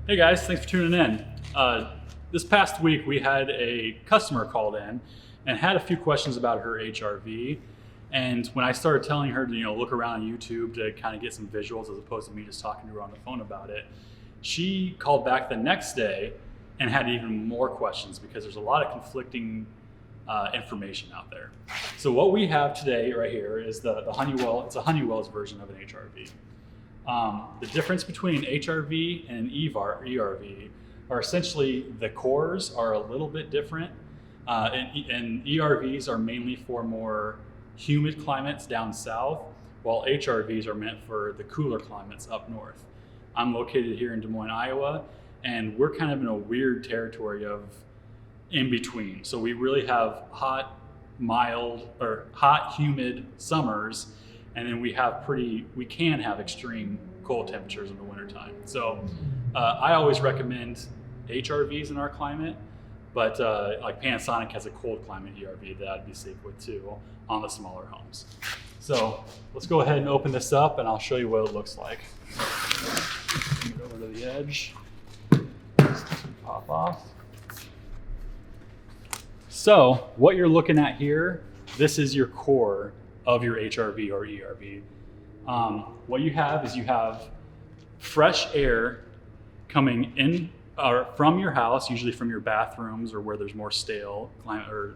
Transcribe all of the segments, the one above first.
Hey guys, thanks for tuning in. This past week we had a customer called in and had a few questions about her HRV. And when I started telling her to look around on YouTube to kind of get some visuals as opposed to me just talking to her on the phone about it, she called back the next day and had even more questions because there's a lot of conflicting information out there. So what we have today right here is the Honeywell. It's a Honeywell's version of an HRV. The difference between an HRV and an ERV are essentially the cores are a little bit different, and ERVs are mainly for more humid climates down south, while HRVs are meant for the cooler climates up north. I'm located here in Des Moines, Iowa, and we're kind of in a weird territory of in between. So we really have hot, mild, or hot, humid summers, and then we can have extreme cold temperatures in the wintertime. So I always recommend HRVs in our climate, but like Panasonic has a cold climate ERV that I'd be safe with too on the smaller homes. So let's go ahead and open this up and I'll show you what it looks like. Get over to the edge, pop off. So what you're looking at here, this is your core of your HRV or ERV. What you have is you have fresh air coming in or from your house, usually from your bathrooms or where there's more stale climate or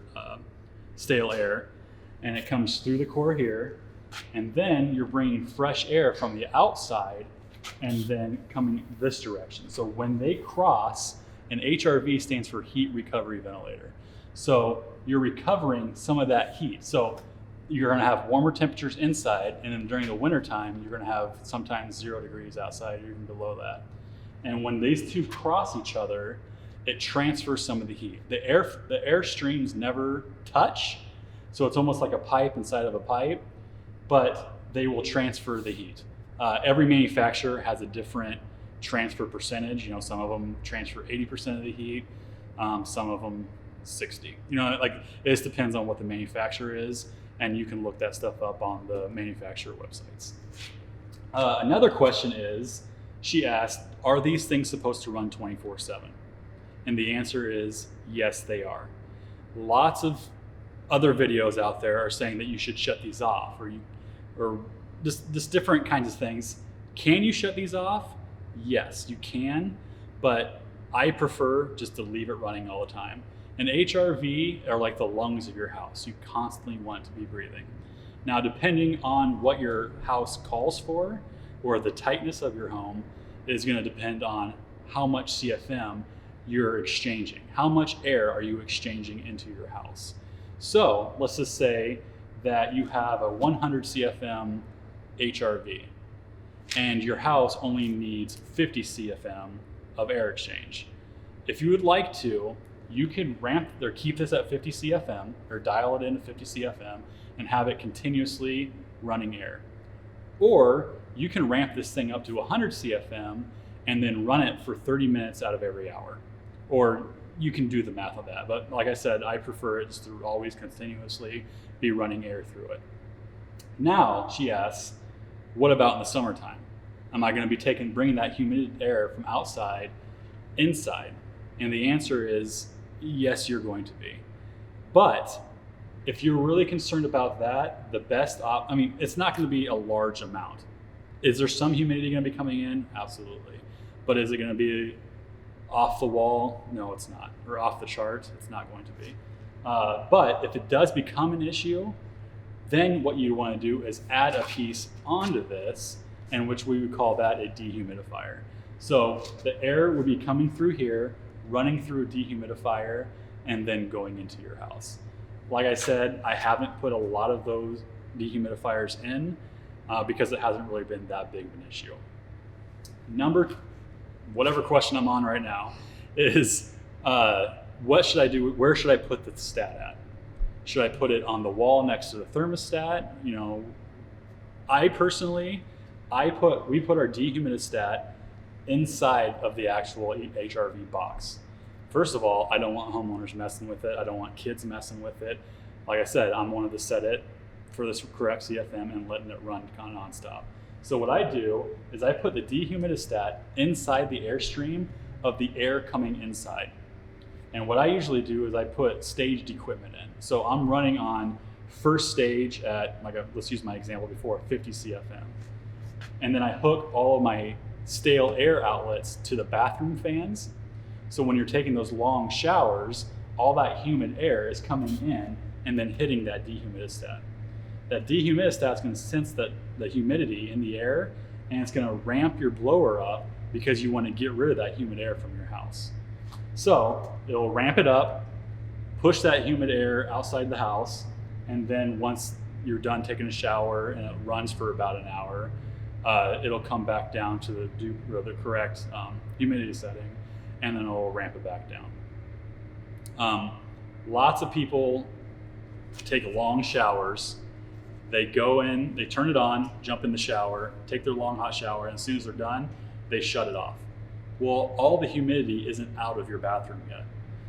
stale air, and it comes through the core here, and then you're bringing fresh air from the outside and then coming this direction. So when they cross, an HRV stands for heat recovery ventilator. So you're recovering some of that heat. So you're going to have warmer temperatures inside, and then during the winter time, you're going to have sometimes 0 degrees outside or even below that. And when these two cross each other, it transfers some of the heat. The air streams never touch, so it's almost like a pipe inside of a pipe, but they will transfer the heat. Every manufacturer has a different transfer percentage. Some of them transfer 80% of the heat, some of them 60. Like it just depends on what the manufacturer is. And you can look that stuff up on the manufacturer websites. Another question is, she asked, are these things supposed to run 24/7? And the answer is yes, they are. Lots of other videos out there are saying that you should shut these off, or just different kinds of things. Can you shut these off? Yes, you can, but I prefer just to leave it running all the time. An HRV are like the lungs of your house. You constantly want to be breathing. Now, depending on what your house calls for or the tightness of your home is going to depend on how much CFM you're exchanging. How much air are you exchanging into your house? So let's just say that you have a 100 CFM HRV and your house only needs 50 CFM of air exchange. If you would like to, you can keep this at 50 CFM or dial it into 50 CFM and have it continuously running air. Or you can ramp this thing up to 100 CFM and then run it for 30 minutes out of every hour. Or you can do the math on that. But like I said, I prefer it just to always continuously be running air through it. Now, she asks, what about in the summertime? Am I going to be bringing that humid air from outside inside? And the answer is, yes, you're going to be. But if you're really concerned about that, the best it's not going to be a large amount. Is there some humidity going to be coming in? Absolutely. But is it going to be off the wall? No, it's not. Or off the chart? It's not going to be. But if it does become an issue, then what you want to do is add a piece onto this, and which we would call that a dehumidifier. So the air would be coming through here, running through a dehumidifier, and then going into your house. Like I said, I haven't put a lot of those dehumidifiers in because it hasn't really been that big of an issue. Whatever question I'm on right now is, what should I do? Where should I put the stat at? Should I put it on the wall next to the thermostat? I personally, we put our dehumidistat inside of the actual HRV box. First of all, I don't want homeowners messing with it. I don't want kids messing with it. Like I said, I'm one of the set it for this correct CFM and letting it run kind of nonstop. So what I do is I put the dehumidistat inside the airstream of the air coming inside. And what I usually do is I put staged equipment in. So I'm running on first stage at, let's use my example before, 50 CFM. And then I hook all of my stale air outlets to the bathroom fans. So when you're taking those long showers, all that humid air is coming in and then hitting that dehumidistat. That dehumidistat is going to sense the humidity in the air, and it's going to ramp your blower up because you want to get rid of that humid air from your house. So it'll ramp it up, push that humid air outside the house, and then once you're done taking a shower and it runs for about an hour, it'll come back down to the correct humidity setting, and then it'll ramp it back down. Lots of people take long showers. They go in, they turn it on, jump in the shower, take their long hot shower, and as soon as they're done, they shut it off. Well, all the humidity isn't out of your bathroom yet.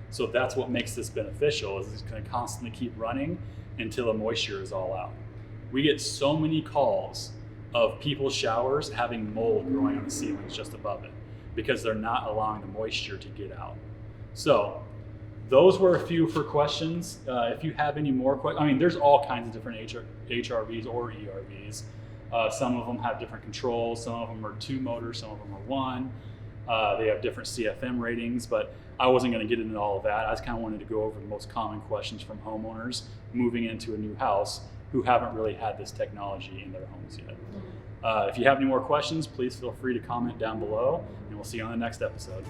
So that's what makes this beneficial, is it's going to constantly keep running until the moisture is all out. We get so many calls of people's showers having mold growing on the ceilings just above it because they're not allowing the moisture to get out. So those were a few for questions. If you have any more questions, there's all kinds of different HRVs or ERVs. Some of them have different controls. Some of them are 2 motors, some of them are 1. They have different CFM ratings, but I wasn't going to get into all of that. I just kind of wanted to go over the most common questions from homeowners moving into a new house who haven't really had this technology in their homes yet. If you have any more questions, please feel free to comment down below, and we'll see you on the next episode.